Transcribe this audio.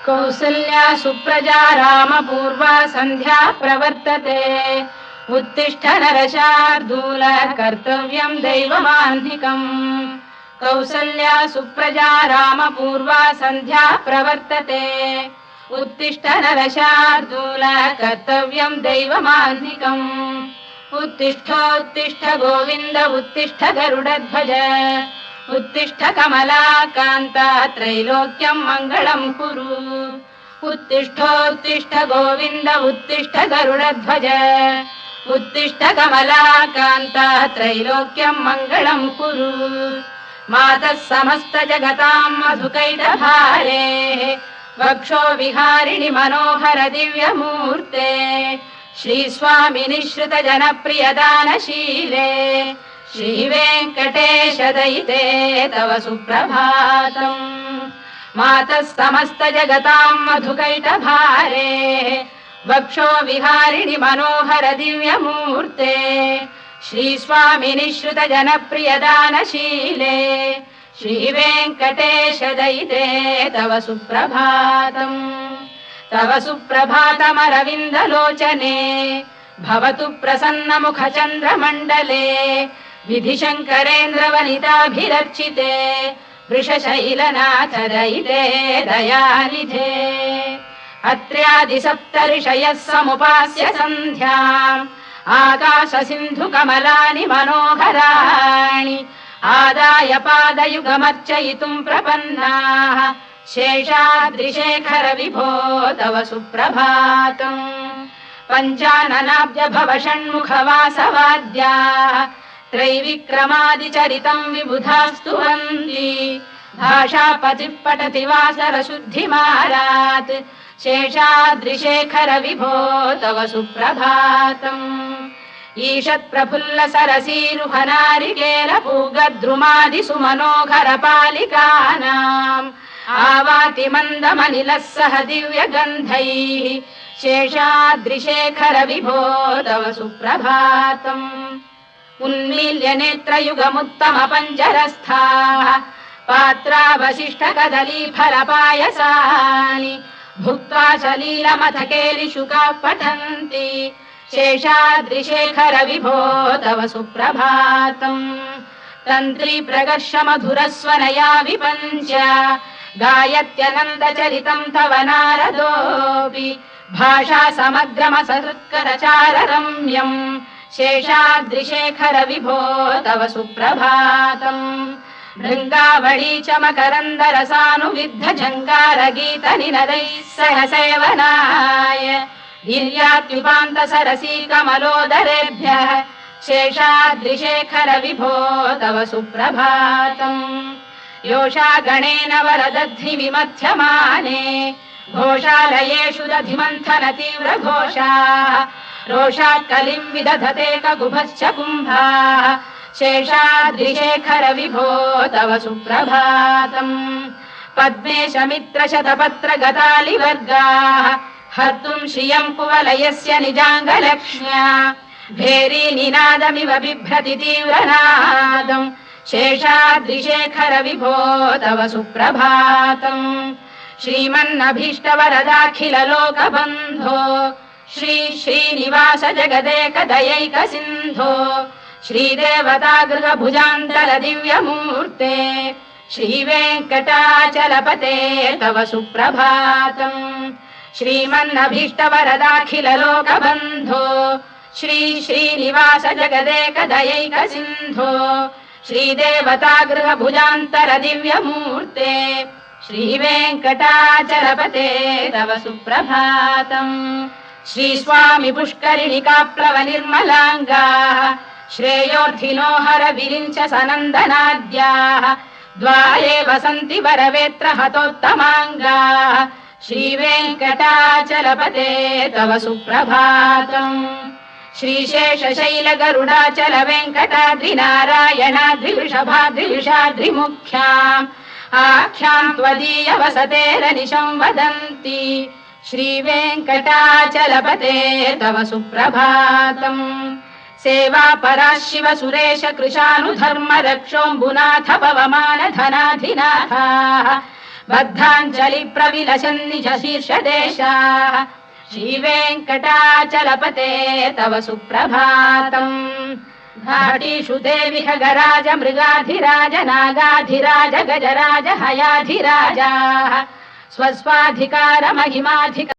कौसल्या सुप्रजा रामपूर्वा सन्ध्या प्रवर्तते उत्तिष्ठ नरशार्दूल कर्तव्यं दैवमाह्निकम् कौसल्या सुप्रजा रामपूर्वा सन्ध्या प्रवर्तते उत्तिष्ठ नरशार्दूल कर्तव्यं दैवमाह्निकम् उत्तिष्ठोत्तिष्ठ गोविन्द उत्तिष्ठ गरुडध्वज उत्तिष्ठ कमलाकान्ता त्रैलोक्यं मङ्गलं कुरु उत्तिष्ठोत्तिष्ठ गोविन्द उत्तिष्ठ गरुडध्वज उत्तिष्ठ कमलाकान्ता त्रैलोक्यं मङ्गलं कुरु मातः समस्त जगतां मधुकैटभारेः वक्षो विहारिणि मनोहर दिव्यमूर्ते श्रीस्वामि निःश्रित जनप्रियदानशीले श्रीवेङ्कटेश दयिते तव सुप्रभातम् मातः समस्त जगतां मधुकैटभारेः वक्षो विहारिणि मनोहर दिव्यमूर्ते श्रीस्वामि निःश्रित जनप्रियदानशीले श्रीवेङ्कटेश दयिते तव सुप्रभातम् तव सुप्रभातमरविन्दलोचने भवतु प्रसन्नमुखचन्द्रमण्डले विधिशङ्करेन्द्रवनिताभिरर्चिते वृषशैलनाथ दयिते दयानिधे अत्र्यादिसप्तऋषयः समुपास्य सन्ध्याम् आकाशसिन्धुकमलानि मनोहराणि आदाय पादयुगमर्चयितुं प्रपन्नाः शेषाद्रिशेखर विभो तव सुप्रभातम् पञ्चाननाब्ज भव षण्मुखवासवाद्याः त्रैविक्रमादिचरितं विबुधास्तुवन्ति भाषापतिः पठति वासरशुद्धिमारात् शेषाद्रिशेखर विभो तव सुप्रभातम् ईषत्प्रफुल्ल सरसीरुहनारिकेलपूगद्रुमादिसुमनोहर पालिकानाम् आवाति मन्दमनिलः सह दिव्यगन्धैः शेषाद्रिशेखर विभो तव सुप्रभातम् उन्मील्य नेत्रयुगमुत्तम पञ्जरस्थाः पात्रावशिष्ट कदलीफलपायसानि भुक्त्वा सलीलमथकेलिशुकाः पठन्ति शेषाद्रिशेखर विभो तव सुप्रभातम् तन्त्री प्रगर्ष मधुरस्वनया विपञ्च गायत्यनन्दचरितं तव नारदोऽपि भाषा समग्रमसहृत्करचाररम्यम् शेषाद्रिशेखर विभो तव सुप्रभातम् भृङ्गावळी च मकरन्दरसानुविद्ध जङ्गारगीत निनदैः सह सेवनाय गिर्यात्युपान्त सरसी कमलोदरेभ्यः शेषाद्रिशेखर विभो तव सुप्रभातम् योषा गणेन वरदध्नि विमथ्यमाने घोषालयेषु दधिमन्थन तीव्र घोषाः रोषात् कलिं विदधते ककुभश्च कुम्भाः शेषाद्रिशेखर विभो तव सुप्रभातम् पद्मेश मित्र शतपत्र गतालिवर्गाः हर्तुं श्रियं कुवलयस्य निजाङ्गलक्ष्म्या भेरी निनादमिव बिभ्रति तीव्रनादम् शेषाद्रिशेखर विभो तव सुप्रभातम् श्रीमन्नभीष्टवरदाखिल लोकबन्धो श्री श्रीनिवास जगदेक दयैक सिन्धो श्रीदेवतागृह भुजान्तल दिव्यमूर्ते श्रीवेङ्कटाचलपते तव सुप्रभातम् श्रीमन्नभीष्टवरदाखिल लोकबन्धो श्री श्रीनिवास जगदेक दयैक सिन्धो श्रीदेवतागृह भुजान्तर दिव्यमूर्ते श्रीवेङ्कटाचलपते तव सुप्रभातम् श्रीस्वामि पुष्करिणिकाप्लव निर्मलाङ्गाः श्रेयोर्थिनो हर विरिञ्च सनन्दनाद्याः द्वारे वसन्ति वरवेत्र हतोत्तमाङ्गाः श्रीवेङ्कटाचलपते तव सुप्रभातम् श्रीशेषशैल गरुडाचल वेङ्कटाद्रिनारायणाद्रिवृषभाद्रिविषाद्रिमुख्याम् आख्यां त्वदीय वसतेरनिशं वदन्ति श्रीवेङ्कटाचलपते तव सुप्रभातम् सेवा परा शिव सुरेश कृशानुधर्म रक्षोऽम्बुनाथ पवमान धनाधिनाथाः बद्धाञ्जलि प्रविलसन्निज शीर्षदेशाः श्रीवेङ्कटाचलपते तव सुप्रभातम् घाटीषु देवि खगराज मृगाधिराज नागाधिराज गजराज हयाधिराजाः स्वस्वाधिकार महिमाधिकार